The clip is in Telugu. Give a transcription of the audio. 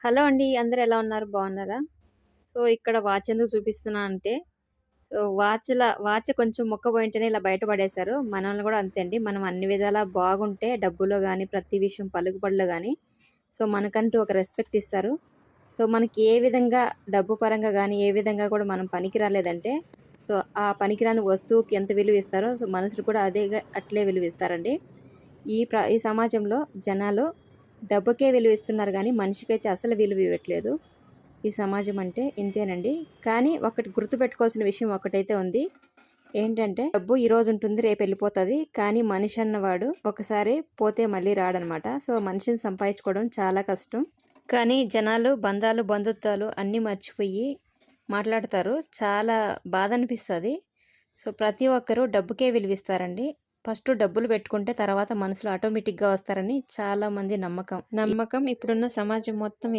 హలో అండి. అందరూ ఎలా ఉన్నారు? బాగున్నారా? సో, ఇక్కడ వాచ్ ఎందుకు చూపిస్తున్నా అంటే, సో, వాచ్ కొంచెం ముక్కబోయింటేనే ఇలా బయట పడేశారు. మనల్ని గూడా అంతే అండి. మనం అన్ని విధాలా బాగుంటే డబ్బులో గాని, ప్రతి విషయం పలుకుబడిలో గాని, సో, మనకంటూ ఒక రెస్పెక్ట్ ఇస్తారు. సో, మనకి ఏ విధంగా డబ్బు పరంగా గాని, ఏ విధంగా కూడా మనం పనికి రాలేదంటే, సో, ఆ పనికిరాని వస్తువుకి ఎంత విలువ ఇస్తారో, సో, మనుషులు కూడా అట్లే విలువిస్తారండి. ఈ సమాజంలో జనాలు డబ్బుకే విలువ ఇస్తున్నారు గానీ, మనిషికైతే అసలు విలువ ఇవ్వట్లేదు. ఈ సమాజం అంటే ఇంతేనండి. కానీ ఒకటి గుర్తుపెట్టుకోవాల్సిన విషయం ఒకటైతే ఉంది. ఏంటంటే డబ్బు ఈరోజు ఉంటుంది, రేపు ఎళ్ళిపోతది. కానీ మనిషి అన్నవాడు ఒకసారి పోతే మళ్ళీ రాడనమాట. సో, మనిషిని సంపాదించుకోవడం చాలా కష్టం. కానీ జనాలు బంధాలు, బంధుత్వాలు అన్నీ మర్చిపోయి మాట్లాడతారు. చాలా బాధనిపిస్తది. సో, ప్రతి ఒక్కరు డబ్బుకే విలువిస్తారండి. ఫస్ట్ డబ్బులు పెట్టుకుంటే తర్వాత మనుషులు ఆటోమేటిక్‌గా వస్తారని చాలామంది నమ్మకం. ఇప్పుడున్న సమాజం మొత్తం